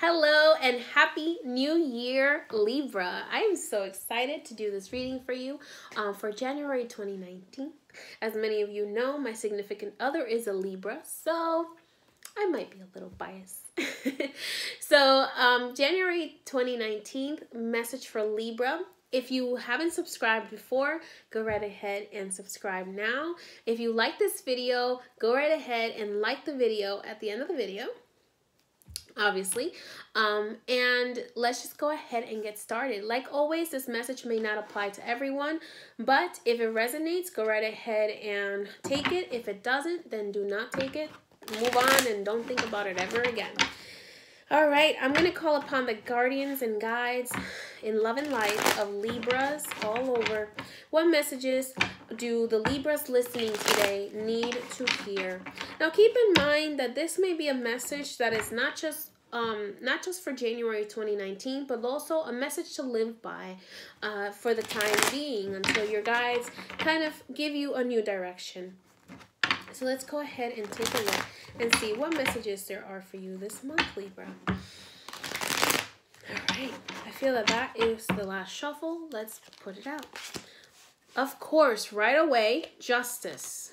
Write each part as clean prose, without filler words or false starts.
Hello and happy new year, Libra. I am so excited to do this reading for you for January 2019. As many of you know, my significant other is a Libra, so I might be a little biased. So January 2019, message for Libra. If you haven't subscribed before, go right ahead and subscribe now. If you like this video, go right ahead and like the video at the end of the video, obviously. And let's just go ahead and get started. Like always, this message may not apply to everyone, but if it resonates, go right ahead and take it. If it doesn't, then do not take it. Move on and don't think about it ever again. All right, I'm going to call upon the guardians and guides in love and light of Libras all over. What messages do the Libras listening today need to hear? Now, keep in mind that this may be a message that is not just for January 2019, but also a message to live by for the time being until your guides kind of give you a new direction. So let's go ahead and take a look and see what messages there are for you this month, Libra. All right, I feel that is the last shuffle. Let's put it out. Of course, right away, Justice,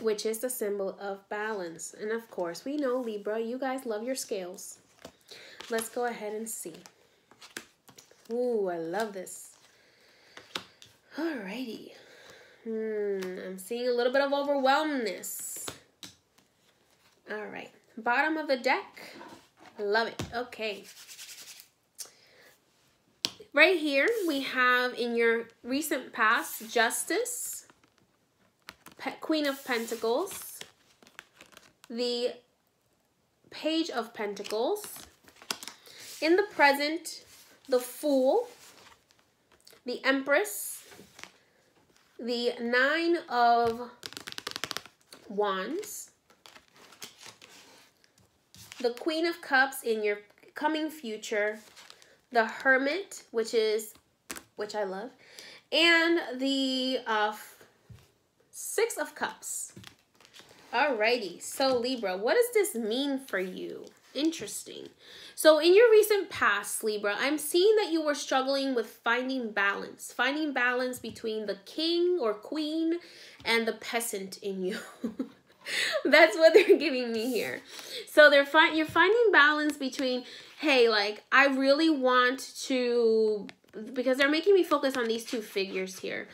which is the symbol of balance. And of course, we know, Libra, you guys love your scales. Let's go ahead and see. Ooh, I love this. All righty. I'm seeing a little bit of overwhelmness. All right. Bottom of the deck. Love it. Okay. Right here, we have in your recent past, Justice, Queen of Pentacles, the Page of Pentacles. In the present, the Fool, the Empress, the Nine of Wands, the Queen of Cups in your coming future, the Hermit, which I love, and the Six of Cups. Alrighty, so Libra, what does this mean for you? Interesting. So in your recent past, Libra, I'm seeing that you were struggling with finding balance between the king or queen and the peasant in you. That's what they're giving me here. So you're finding balance between, hey, like, I really want to, because they're making me focus on these two figures here.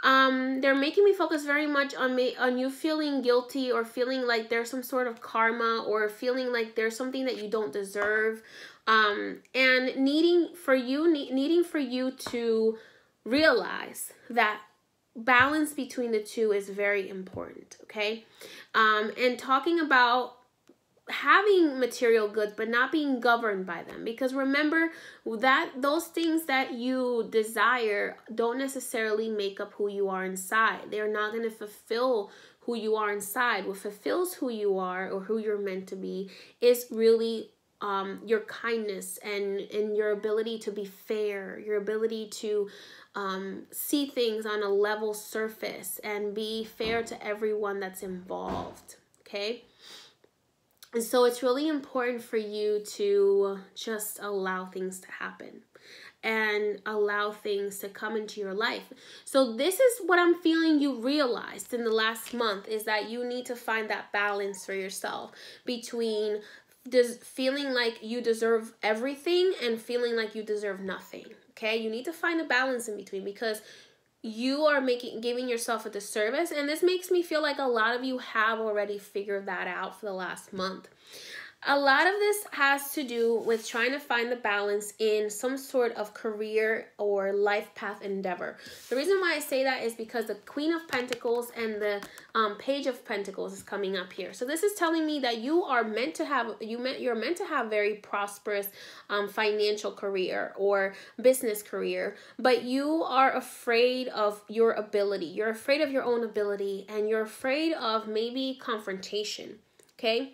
They're making me focus very much on you feeling guilty or feeling like there's some sort of karma or feeling like there's something that you don't deserve, and needing for you to realize that balance between the two is very important, okay? And talking about having material goods but not being governed by them, because remember that those things that you desire don't necessarily make up who you are inside. They're not going to fulfill who you are inside. What fulfills who you are or who you're meant to be is really your kindness and your ability to be fair, your ability to see things on a level surface and be fair to everyone that's involved, okay? And so it's really important for you to just allow things to happen and allow things to come into your life. So this is what I'm feeling you realized in the last month, is that you need to find that balance for yourself between feeling like you deserve everything and feeling like you deserve nothing. Okay, you need to find a balance in between, because you are giving yourself a disservice, and this makes me feel like a lot of you have already figured that out for the last month. A lot of this has to do with trying to find the balance in some sort of career or life path endeavor. The reason why I say that is because the Queen of Pentacles and the Page of Pentacles is coming up here. So this is telling me that you are meant to have very prosperous financial career or business career, but you are afraid of your ability. You're afraid of your own ability, and you're afraid of maybe confrontation. Okay,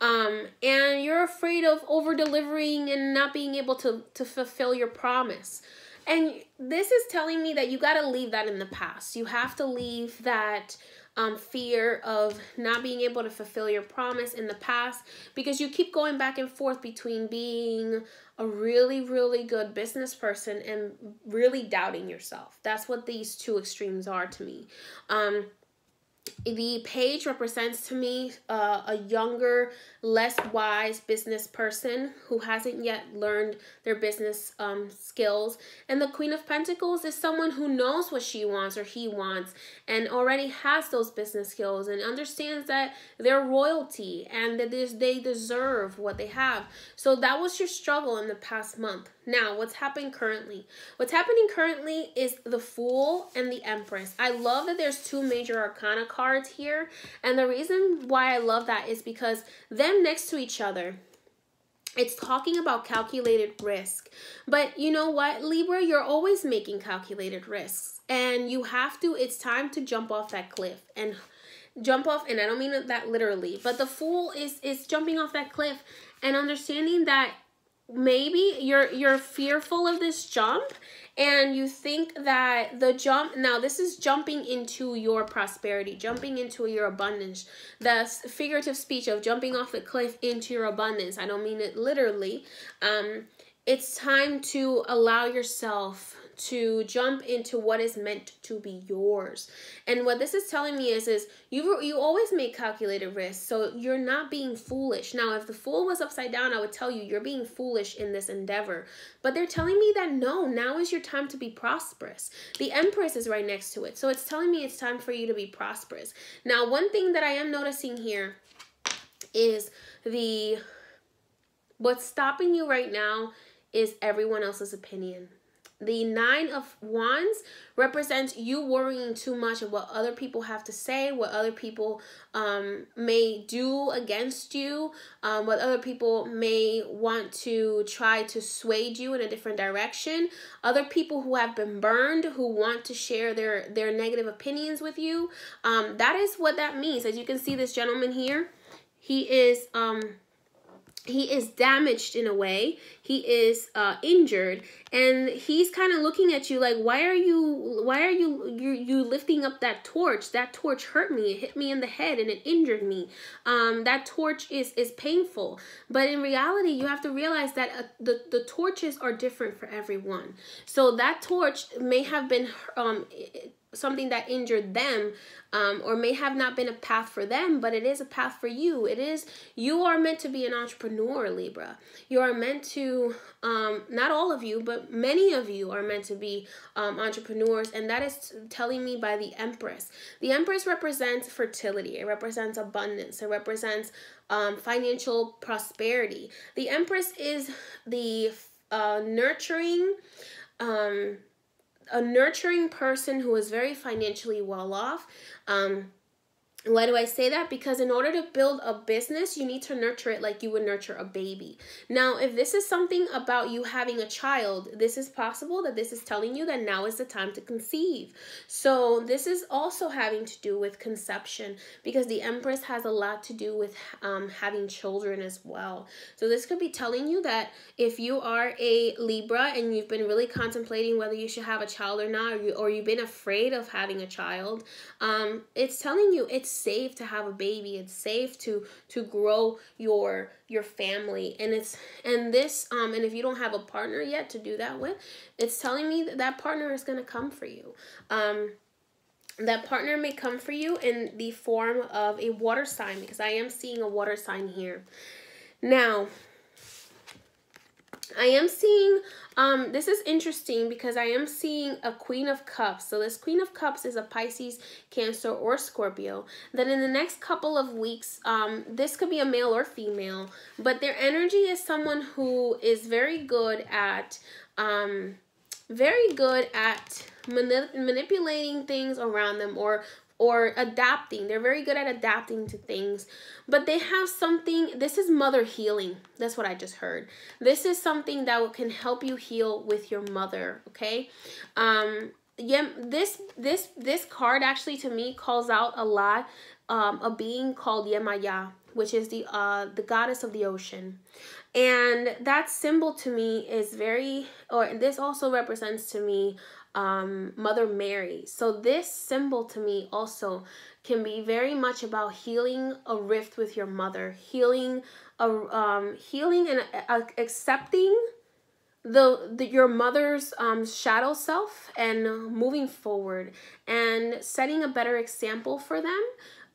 and you're afraid of over-delivering and not being able to fulfill your promise. And this is telling me that you got to leave that in the past. You have to leave that fear of not being able to fulfill your promise in the past, because you keep going back and forth between being a really, really good business person and really doubting yourself. That's what these two extremes are to me. The page represents to me a younger, less wise business person who hasn't yet learned their business skills. And the Queen of Pentacles is someone who knows what she wants or he wants and already has those business skills and understands that they're royalty and that they deserve what they have. So that was your struggle in the past month. Now, what's happening currently? What's happening currently is the Fool and the Empress. I love that there's two major arcana cards here. And the reason why I love that is because them next to each other, it's talking about calculated risk. But you know what, Libra? You're always making calculated risks. And you have to, it's time to jump off that cliff and jump off. And I don't mean that literally. But the Fool is jumping off that cliff and understanding that maybe you're fearful of this jump and you think that the jump, now this is jumping into your prosperity, jumping into your abundance. That's figurative speech of jumping off the cliff into your abundance. I don't mean it literally. It's time to allow yourself to jump into what is meant to be yours. And what this is telling me is you always make calculated risks, so you're not being foolish. Now, if the Fool was upside down, I would tell you you're being foolish in this endeavor. But they're telling me that no, now is your time to be prosperous. The Empress is right next to it, so it's telling me it's time for you to be prosperous. Now, one thing that I am noticing here is what's stopping you right now is everyone else's opinion. The Nine of Wands represents you worrying too much of what other people have to say, what other people may do against you, what other people may want to try to sway you in a different direction, other people who have been burned, who want to share their negative opinions with you. That is what that means. As you can see, this gentleman here, he is damaged in a way. He is injured, and he's kind of looking at you like, why are you lifting up that torch? That torch hurt me. It hit me in the head and it injured me. That torch is painful. But in reality, you have to realize that the torches are different for everyone. So that torch may have been something that injured them, or may have not been a path for them, but it is a path for you. You are meant to be an entrepreneur, Libra. You are meant to, not all of you, but many of you are meant to be entrepreneurs, and that is telling me by the Empress. The Empress represents fertility. It represents abundance. It represents financial prosperity. The Empress is the a nurturing person who is very financially well off. Why do I say that? Because in order to build a business, you need to nurture it like you would nurture a baby. Now, if this is something about you having a child, this is possible that this is telling you that now is the time to conceive. So this is also having to do with conception, because the Empress has a lot to do with having children as well. So this could be telling you that if you are a Libra and you've been really contemplating whether you should have a child or not, or you've been afraid of having a child, it's telling you it's safe to have a baby. It's safe to grow your family, and if you don't have a partner yet to do that with, it's telling me that partner is going to come for you. That partner may come for you in the form of a water sign, because I am seeing a water sign here. Now, I am seeing, this is interesting because I am seeing a Queen of Cups. So this Queen of Cups is a Pisces, Cancer, or Scorpio. That in the next couple of weeks, this could be a male or female, but their energy is someone who is very good at manipulating things around them, or adapting. They're very good at adapting to things, but they have something. This is mother healing. That's what I just heard. This is something that can help you heal with your mother. Okay. Yeah, this card actually to me calls out a lot a being called Yemaya, which is the goddess of the ocean. And that symbol to me is this also represents to me Mother Mary. So this symbol to me also can be very much about healing a rift with your mother, healing and accepting your mother's shadow self and moving forward and setting a better example for them.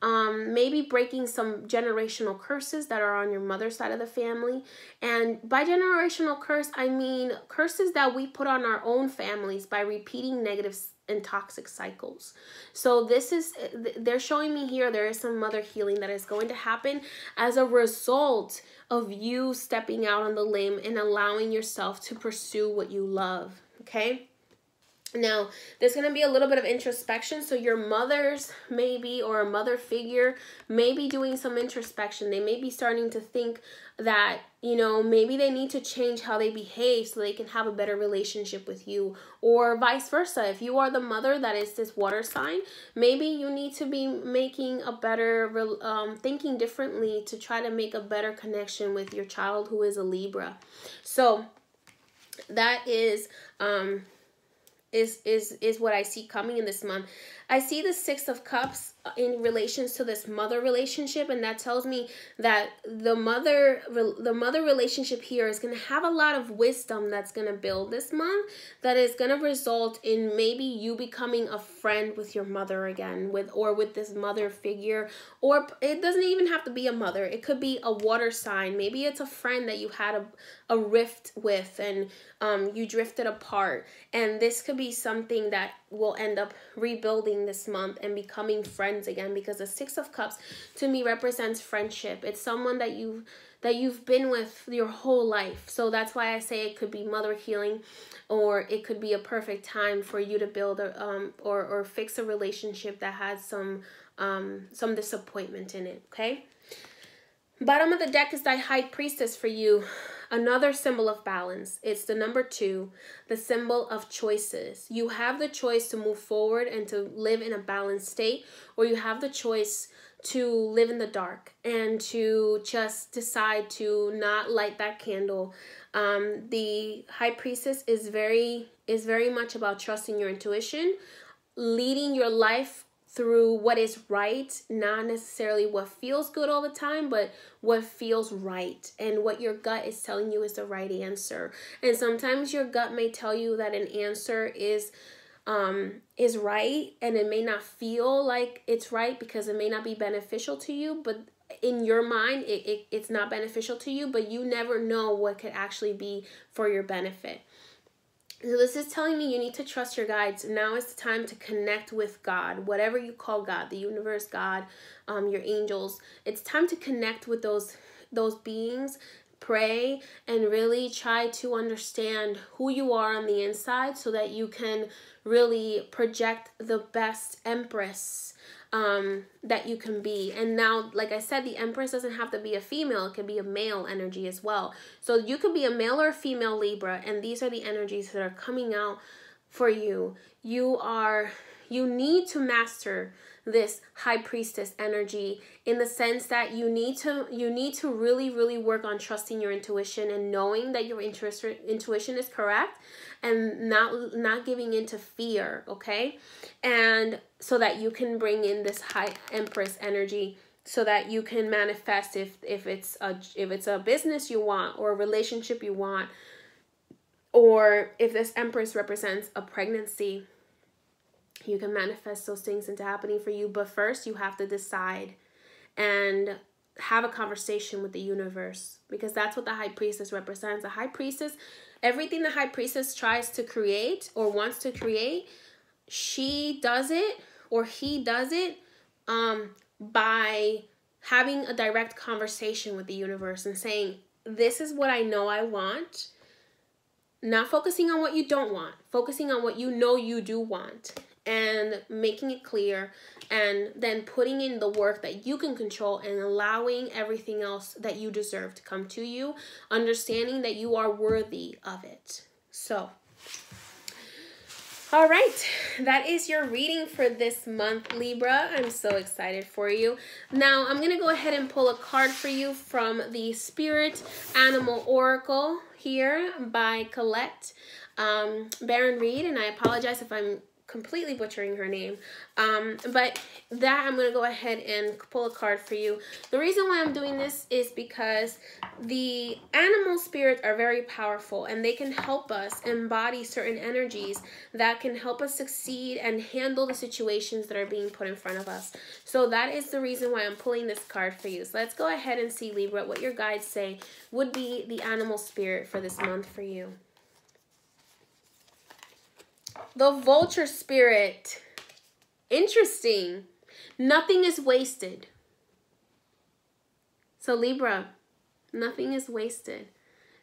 Maybe breaking some generational curses that are on your mother's side of the family. And by generational curse, I mean curses that we put on our own families by repeating negative and toxic cycles. So they're showing me here there is some mother healing that is going to happen as a result of you stepping out on the limb and allowing yourself to pursue what you love. Okay? Now, there's going to be a little bit of introspection. So your mothers maybe, or a mother figure may be doing some introspection. They may be starting to think that, maybe they need to change how they behave so they can have a better relationship with you, or vice versa. If you are the mother that is this water sign, maybe you need to be making a better, thinking differently to try to make a better connection with your child who is a Libra. So that is what I see coming in this month. I see the Six of Cups in relations to this mother relationship, and that tells me that the mother relationship here is going to have a lot of wisdom that's going to build this month, that is going to result in maybe you becoming a friend with your mother again, with this mother figure. Or it doesn't even have to be a mother. It could be a water sign. Maybe it's a friend that you had a rift with and you drifted apart, and this could be something that will end up rebuilding this month and becoming friends again, because the Six of Cups to me represents friendship. It's someone that you've been with your whole life. So that's why I say it could be mother healing, or it could be a perfect time for you to build or fix a relationship that has some disappointment in it. Okay, bottom of the deck is the High Priestess for you. Another symbol of balance. It's the number 2, the symbol of choices. You have the choice to move forward and to live in a balanced state, or you have the choice to live in the dark and to just decide to not light that candle. The High Priestess is very much about trusting your intuition, leading your life through what is right, not necessarily what feels good all the time, but what feels right and what your gut is telling you is the right answer. And sometimes your gut may tell you that an answer is right, and it may not feel like it's right because it may not be beneficial to you, but in your mind it's not beneficial to you, but you never know what could actually be for your benefit. So this is telling me you need to trust your guides. Now is the time to connect with God, whatever you call God, the universe, God, your angels. It's time to connect with those beings, pray, and really try to understand who you are on the inside so that you can really project the best Empress that you can be. And now, like I said, the Empress doesn't have to be a female. It can be a male energy as well. So you could be a male or a female Libra, and these are the energies that are coming out for you. You need to master this High Priestess energy in the sense that you need to really, really work on trusting your intuition and knowing that your intuition is correct, and not giving into fear, okay? And so that you can bring in this High Empress energy, so that you can manifest if it's a business you want, or a relationship you want, or if this Empress represents a pregnancy, you can manifest those things into happening for you. But first you have to decide and have a conversation with the universe, because that's what the High Priestess represents. The High Priestess, everything the High Priestess tries to create or wants to create, she does it or he does it by having a direct conversation with the universe and saying, this is what I know I want. Not focusing on what you don't want, focusing on what you know you do want, and making it clear, and then putting in the work that you can control and allowing everything else that you deserve to come to you, understanding that you are worthy of it. So, all right, that is your reading for this month, Libra. I'm so excited for you. Now, I'm going to go ahead and pull a card for you from the Spirit Animal Oracle here by Colette. Baron Reed, and I apologize if I'm completely butchering her name. But that I'm going to go ahead and pull a card for you. The reason why I'm doing this is because the animal spirits are very powerful, and they can help us embody certain energies that can help us succeed and handle the situations that are being put in front of us. So that is the reason why I'm pulling this card for you. So let's go ahead and see, Libra, what your guides say would be the animal spirit for this month for you. The vulture spirit. Interesting. Nothing is wasted. So Libra, nothing is wasted.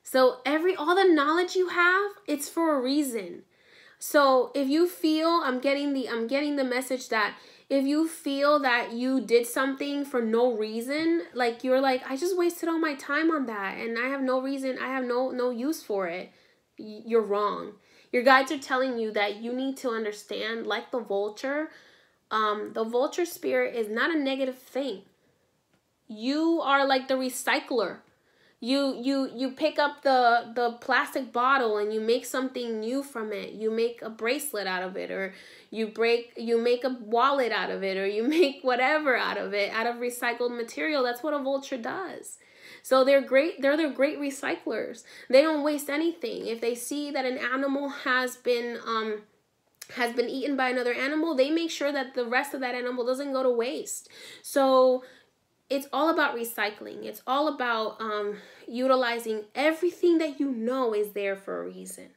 So all the knowledge you have, it's for a reason. So if you feel, I'm getting the message that if you feel that you did something for no reason, like you're like, I just wasted all my time on that and I have no reason, I have no use for it. You're wrong. Your guides are telling you that you need to understand, like the vulture spirit is not a negative thing. You are like the recycler. You pick up the plastic bottle and you make something new from it. You make a bracelet out of it, or you make a wallet out of it, or you make whatever out of it, out of recycled material. That's what a vulture does. So they're great recyclers. They don't waste anything. If they see that an animal has been eaten by another animal, they make sure that the rest of that animal doesn't go to waste. So it's all about recycling. It's all about utilizing everything that you know is there for a reason.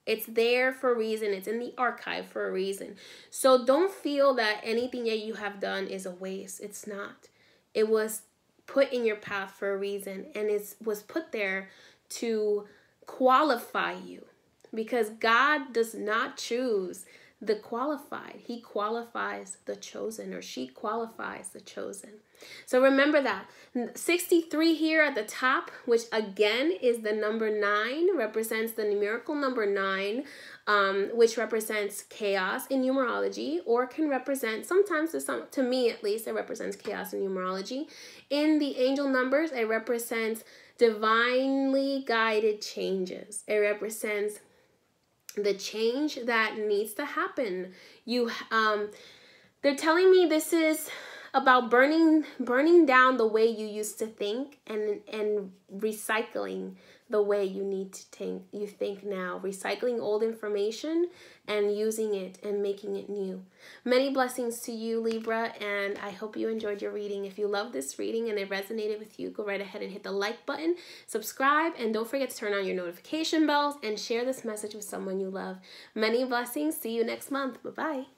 It's there for a reason. It's in the archive for a reason. So don't feel that anything that you have done is a waste. It's not. It was put in your path for a reason, and it was put there to qualify you, because God does not choose the qualified. He qualifies the chosen, or she qualifies the chosen. So remember that. 63 here at the top, which again is the number 9, represents the numerical number 9, which represents chaos in numerology, or can represent, sometimes to me at least, it represents chaos in numerology. In the angel numbers, it represents divinely guided changes. It represents the change that needs to happen. They're telling me this is about burning down the way you used to think, and recycling the way you think now. Recycling old information and using it and making it new. Many blessings to you, Libra, and I hope you enjoyed your reading. If you love this reading and it resonated with you, go right ahead and hit the like button, subscribe, and don't forget to turn on your notification bells and share this message with someone you love. Many blessings. See you next month. Bye-bye.